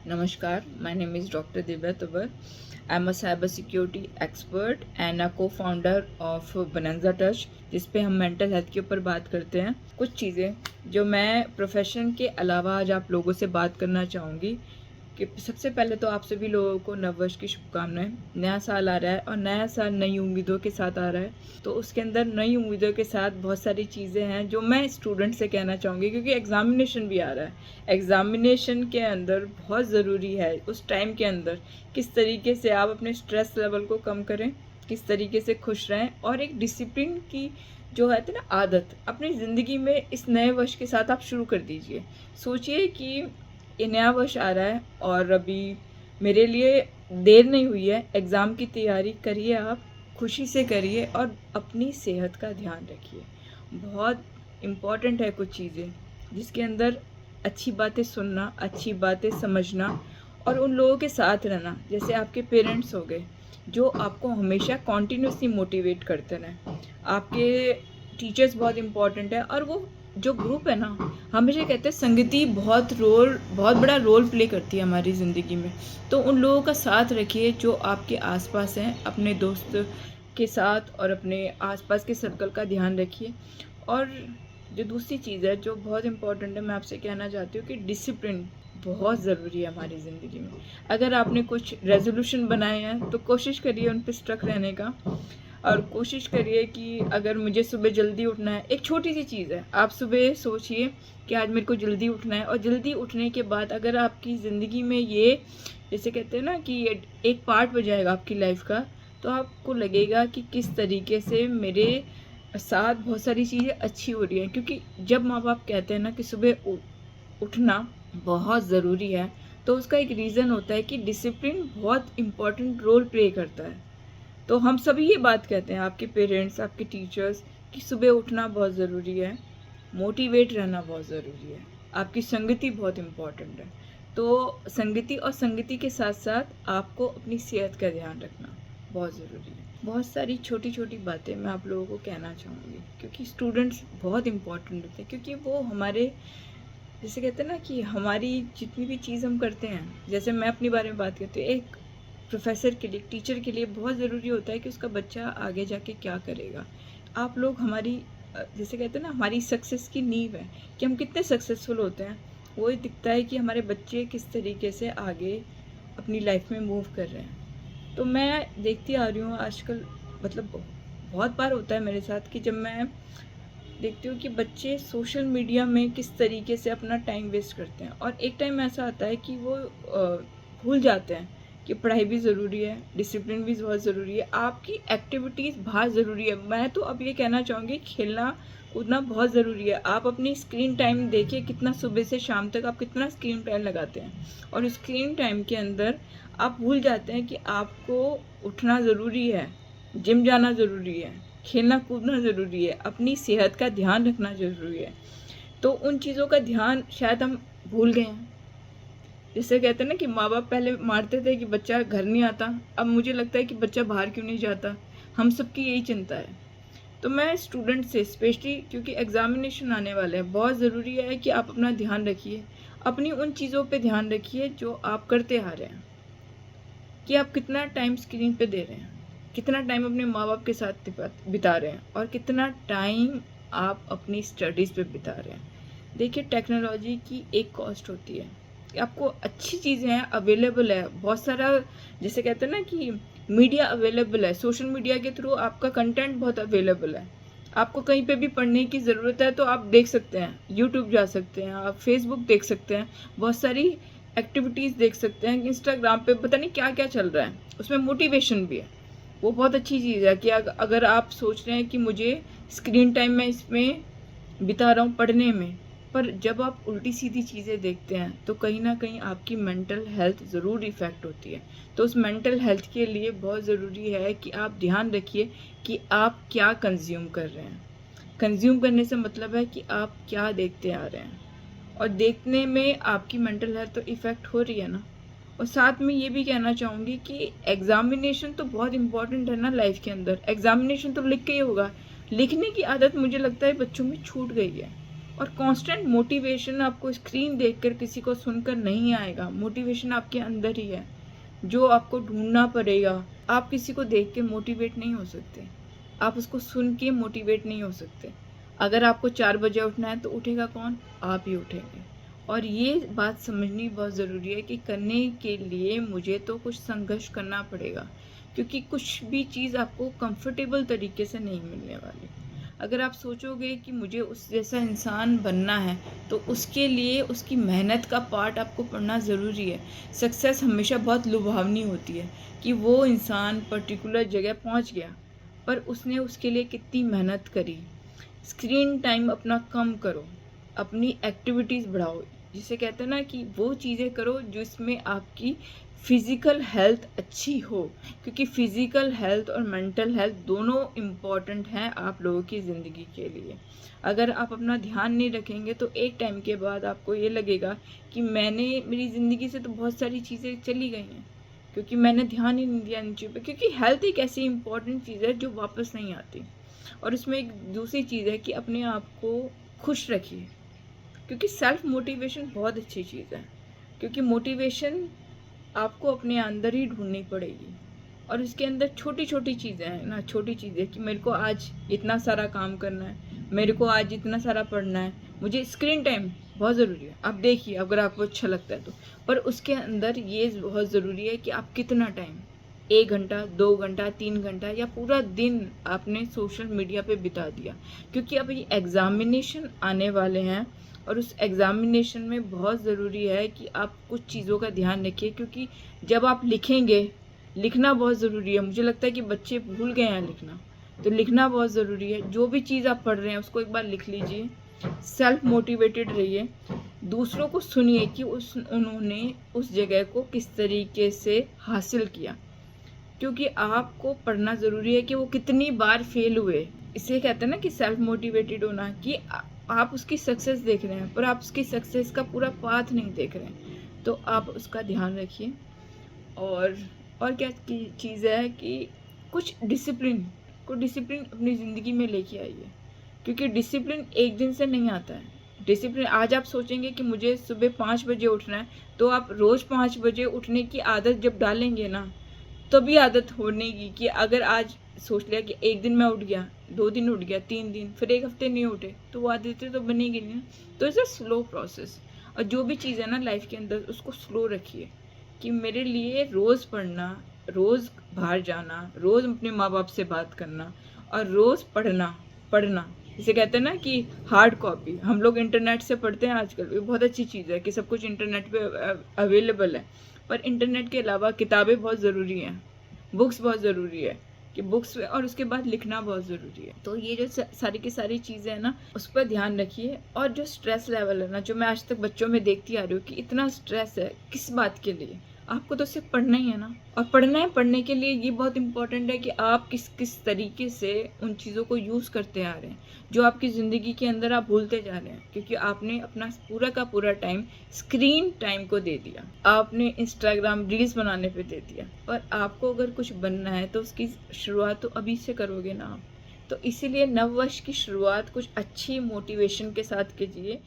Namaskar, my name is Dr. Divya Tabar. I'm a cyber security expert and a co-founder of Bonanza Touch, जिस पे हम mental health के ऊपर बात करते हैं। कुछ चीज़ें जो मैं प्रोफेशन के अलावा आज आप लोगों से बात करना चाहूँगी कि सबसे पहले तो आप सभी लोगों को नववर्ष की शुभकामनाएं। नया साल आ रहा है और नया साल नई उम्मीदों के साथ आ रहा है, तो उसके अंदर नई उम्मीदों के साथ बहुत सारी चीज़ें हैं जो मैं स्टूडेंट से कहना चाहूँगी, क्योंकि एग्ज़ामिनेशन भी आ रहा है। एग्ज़ामिनेशन के अंदर बहुत ज़रूरी है उस टाइम के अंदर किस तरीके से आप अपने स्ट्रेस लेवल को कम करें, किस तरीके से खुश रहें और एक डिसिप्लिन की जो है ना आदत अपनी ज़िंदगी में इस नए वर्ष के साथ आप शुरू कर दीजिए। सोचिए कि ये नया वर्ष आ रहा है और अभी मेरे लिए देर नहीं हुई है। एग्ज़ाम की तैयारी करिए, आप खुशी से करिए और अपनी सेहत का ध्यान रखिए। बहुत इम्पॉर्टेंट है कुछ चीज़ें जिसके अंदर अच्छी बातें सुनना, अच्छी बातें समझना और उन लोगों के साथ रहना, जैसे आपके पेरेंट्स हो गए जो आपको हमेशा कॉन्टीन्यूसली मोटिवेट करते रहें। आपके टीचर्स बहुत इम्पॉर्टेंट है और वो जो ग्रुप है ना, हमेशा कहते हैं संगति बहुत बड़ा रोल प्ले करती है हमारी ज़िंदगी में। तो उन लोगों का साथ रखिए जो आपके आसपास हैं, अपने दोस्त के साथ और अपने आसपास के सर्कल का ध्यान रखिए। और जो दूसरी चीज़ है जो बहुत इम्पोर्टेंट है, मैं आपसे कहना चाहती हूँ कि डिसिप्लिन बहुत ज़रूरी है हमारी ज़िंदगी में। अगर आपने कुछ रेजोल्यूशन बनाए हैं तो कोशिश करिए उन पर स्टक रहने का, और कोशिश करिए कि अगर मुझे सुबह जल्दी उठना है, एक छोटी सी चीज़ है, आप सुबह सोचिए कि आज मेरे को जल्दी उठना है, और जल्दी उठने के बाद अगर आपकी ज़िंदगी में ये जैसे कहते हैं ना कि ये एक पार्ट बन जाएगा आपकी लाइफ का, तो आपको लगेगा कि किस तरीके से मेरे साथ बहुत सारी चीज़ें अच्छी हो रही हैं। क्योंकि जब माँ बाप कहते हैं ना कि सुबह उठना बहुत ज़रूरी है, तो उसका एक रीज़न होता है कि डिसिप्लिन बहुत इम्पॉर्टेंट रोल प्ले करता है। तो हम सभी ये बात कहते हैं, आपके पेरेंट्स, आपके टीचर्स, कि सुबह उठना बहुत ज़रूरी है, मोटिवेट रहना बहुत ज़रूरी है, आपकी संगति बहुत इम्पॉर्टेंट है। तो संगति और संगति के साथ साथ आपको अपनी सेहत का ध्यान रखना बहुत ज़रूरी है। बहुत सारी छोटी छोटी बातें मैं आप लोगों को कहना चाहूँगी, क्योंकि स्टूडेंट्स बहुत इम्पॉर्टेंट होते हैं, क्योंकि वो हमारे जैसे कहते हैं ना कि हमारी जितनी भी चीज़ हम करते हैं, जैसे मैं अपने बारे में बात करती हूँ, एक प्रोफेसर के लिए, टीचर के लिए बहुत ज़रूरी होता है कि उसका बच्चा आगे जाके क्या करेगा। आप लोग हमारी जैसे कहते हैं ना हमारी सक्सेस की नींव है कि हम कितने सक्सेसफुल होते हैं। वो ही दिखता है कि हमारे बच्चे किस तरीके से आगे अपनी लाइफ में मूव कर रहे हैं। तो मैं देखती आ रही हूँ आजकल, मतलब बहुत बार होता है मेरे साथ कि जब मैं देखती हूँ कि बच्चे सोशल मीडिया में किस तरीके से अपना टाइम वेस्ट करते हैं, और एक टाइम ऐसा आता है कि वो भूल जाते हैं कि पढ़ाई भी ज़रूरी है, डिसिप्लिन भी बहुत ज़रूरी है, आपकी एक्टिविटीज़ बहुत ज़रूरी है। मैं तो अब ये कहना चाहूँगी खेलना कूदना बहुत ज़रूरी है। आप अपनी स्क्रीन टाइम देखिए, कितना सुबह से शाम तक आप कितना स्क्रीन टाइम लगाते हैं, और स्क्रीन टाइम के अंदर आप भूल जाते हैं कि आपको उठना ज़रूरी है, जिम जाना ज़रूरी है, खेलना कूदना ज़रूरी है, अपनी सेहत का ध्यान रखना ज़रूरी है। तो उन चीज़ों का ध्यान शायद हम भूल गए हैं। जैसे कहते हैं ना कि माँ बाप पहले मारते थे कि बच्चा घर नहीं आता, अब मुझे लगता है कि बच्चा बाहर क्यों नहीं जाता। हम सबकी यही चिंता है। तो मैं स्टूडेंट से स्पेशली, क्योंकि एग्ज़ामिनेशन आने वाले हैं, बहुत ज़रूरी है कि आप अपना ध्यान रखिए, अपनी उन चीज़ों पे ध्यान रखिए जो आप करते आ रहे हैं, कि आप कितना टाइम स्क्रीन पे दे रहे हैं, कितना टाइम अपने माँ बाप के साथ बिता रहे हैं, और कितना टाइम आप अपनी स्टडीज़ पे बिता रहे हैं। देखिए, टेक्नोलॉजी की एक कॉस्ट होती है कि आपको अच्छी चीज़ें हैं, अवेलेबल है बहुत सारा, जैसे कहते हैं ना कि मीडिया अवेलेबल है, सोशल मीडिया के थ्रू आपका कंटेंट बहुत अवेलेबल है। आपको कहीं पे भी पढ़ने की ज़रूरत है तो आप देख सकते हैं, यूट्यूब जा सकते हैं, आप फेसबुक देख सकते हैं, बहुत सारी एक्टिविटीज़ देख सकते हैं, इंस्टाग्राम पे पता नहीं क्या क्या चल रहा है, उसमें मोटिवेशन भी है। वो बहुत अच्छी चीज़ है कि अगर आप सोच रहे हैं कि मुझे स्क्रीन टाइम में इसमें बिता रहा हूँ पढ़ने में, पर जब आप उल्टी सीधी चीज़ें देखते हैं तो कहीं ना कहीं आपकी मेंटल हेल्थ ज़रूर इफ़ेक्ट होती है। तो उस मेंटल हेल्थ के लिए बहुत ज़रूरी है कि आप ध्यान रखिए कि आप क्या कंज्यूम कर रहे हैं। कंज्यूम करने से मतलब है कि आप क्या देखते आ रहे हैं, और देखने में आपकी मेंटल हेल्थ तो इफ़ेक्ट हो रही है ना। और साथ में ये भी कहना चाहूँगी कि एग्ज़ामिनेशन तो बहुत इम्पॉर्टेंट है ना लाइफ के अंदर। एग्ज़ामिनेशन तो लिख के ही होगा, लिखने की आदत मुझे लगता है बच्चों में छूट गई है। और कांस्टेंट मोटिवेशन आपको स्क्रीन देखकर किसी को सुनकर नहीं आएगा। मोटिवेशन आपके अंदर ही है, जो आपको ढूंढना पड़ेगा। आप किसी को देख के मोटिवेट नहीं हो सकते, आप उसको सुन के मोटिवेट नहीं हो सकते। अगर आपको 4 बजे उठना है तो उठेगा कौन? आप ही उठेंगे। और ये बात समझनी बहुत ज़रूरी है कि करने के लिए मुझे तो कुछ संघर्ष करना पड़ेगा, क्योंकि कुछ भी चीज़ आपको कंफर्टेबल तरीके से नहीं मिलने वाली। अगर आप सोचोगे कि मुझे उस जैसा इंसान बनना है तो उसके लिए उसकी मेहनत का पार्ट आपको पढ़ना ज़रूरी है। सक्सेस हमेशा बहुत लुभावनी होती है कि वो इंसान पर्टिकुलर जगह पहुंच गया, पर उसने उसके लिए कितनी मेहनत करी। स्क्रीन टाइम अपना कम करो, अपनी एक्टिविटीज़ बढ़ाओ, जिसे कहते हैं ना कि वो चीज़ें करो जिसमें आपकी फ़िज़िकल हेल्थ अच्छी हो, क्योंकि फ़िज़िकल हेल्थ और मेंटल हेल्थ दोनों इम्पॉर्टेंट हैं आप लोगों की ज़िंदगी के लिए। अगर आप अपना ध्यान नहीं रखेंगे तो एक टाइम के बाद आपको ये लगेगा कि मेरी ज़िंदगी से तो बहुत सारी चीज़ें चली गई हैं, क्योंकि मैंने ध्यान ही नहीं दिया इन चीज़ों पे। क्योंकि हेल्थ एक ऐसी इम्पॉर्टेंट चीज़ है जो वापस नहीं आती। और उसमें एक दूसरी चीज़ है कि अपने आप को खुश रखिए, क्योंकि सेल्फ मोटिवेशन बहुत अच्छी चीज़ है। क्योंकि मोटिवेशन आपको अपने अंदर ही ढूंढनी पड़ेगी, और उसके अंदर छोटी छोटी चीज़ें हैं ना, छोटी चीज़ें कि मेरे को आज इतना सारा काम करना है, मेरे को आज इतना सारा पढ़ना है, मुझे स्क्रीन टाइम बहुत ज़रूरी है। आप देखिए अगर आपको अच्छा लगता है तो, पर उसके अंदर ये बहुत ज़रूरी है कि आप कितना टाइम, 1 घंटा, 2 घंटा, 3 घंटा या पूरा दिन आपने सोशल मीडिया पे बिता दिया। क्योंकि अब ये एग्ज़ामिनेशन आने वाले हैं, और उस एग्ज़ामिनेशन में बहुत ज़रूरी है कि आप कुछ चीज़ों का ध्यान रखिए। क्योंकि जब आप लिखेंगे, लिखना बहुत ज़रूरी है। मुझे लगता है कि बच्चे भूल गए हैं लिखना, तो लिखना बहुत ज़रूरी है। जो भी चीज़ आप पढ़ रहे हैं उसको एक बार लिख लीजिए। सेल्फ मोटिवेटेड रहिए, दूसरों को सुनिए कि उन्होंने उस जगह को किस तरीके से हासिल किया। क्योंकि आपको पढ़ना ज़रूरी है कि वो कितनी बार फेल हुए। इसे कहते हैं ना कि सेल्फ मोटिवेटेड होना, कि आप उसकी सक्सेस देख रहे हैं पर आप उसकी सक्सेस का पूरा पाथ नहीं देख रहे हैं, तो आप उसका ध्यान रखिए। और और क्या चीज़ है कि कुछ डिसिप्लिन अपनी ज़िंदगी में लेके आइए। क्योंकि डिसिप्लिन एक दिन से नहीं आता है। डिसिप्लिन आज आप सोचेंगे कि मुझे सुबह 5 बजे उठना है, तो आप रोज़ 5 बजे उठने की आदत जब डालेंगे ना, तभी आदत होनेगी। कि अगर आज सोच लिया कि एक दिन मैं उठ गया, 2 दिन उठ गया, 3 दिन, फिर 1 हफ्ते नहीं उठे, तो वो आदतें तो बनेगी नहीं ना। तो इट्स अ स्लो प्रोसेस। और जो भी चीज़ है ना लाइफ के अंदर, उसको स्लो रखिए। कि मेरे लिए रोज़ पढ़ना, रोज़ बाहर जाना, रोज़ अपने माँ बाप से बात करना, और रोज़ पढ़ना जिसे कहते हैं ना कि हार्ड कॉपी हम लोग इंटरनेट से पढ़ते हैं आजकल, ये बहुत अच्छी चीज़ है कि सब कुछ इंटरनेट पे अवेलेबल है। पर इंटरनेट के अलावा किताबें बहुत ज़रूरी हैं, बुक्स बहुत ज़रूरी है कि बुक्स, और उसके बाद लिखना बहुत ज़रूरी है। तो ये जो सारी की सारी चीज़ें हैं ना, उस पर ध्यान रखिए। और जो स्ट्रेस लेवल है ना, जो मैं आज तक बच्चों में देखती आ रही हूँ कि इतना स्ट्रेस है, किस बात के लिए? आपको तो सिर्फ पढ़ना ही है ना, और पढ़ना है। पढ़ने के लिए ये बहुत इंपॉर्टेंट है कि आप किस किस तरीके से उन चीज़ों को यूज़ करते आ रहे हैं, जो आपकी ज़िंदगी के अंदर आप भूलते जा रहे हैं। क्योंकि आपने अपना पूरा का पूरा टाइम स्क्रीन टाइम को दे दिया, आपने इंस्टाग्राम रील्स बनाने पे दे दिया। पर आपको अगर कुछ बनना है तो उसकी शुरुआत तो अभी से करोगे ना आप। तो इसीलिए नववर्ष की शुरुआत कुछ अच्छी मोटिवेशन के साथ कीजिए।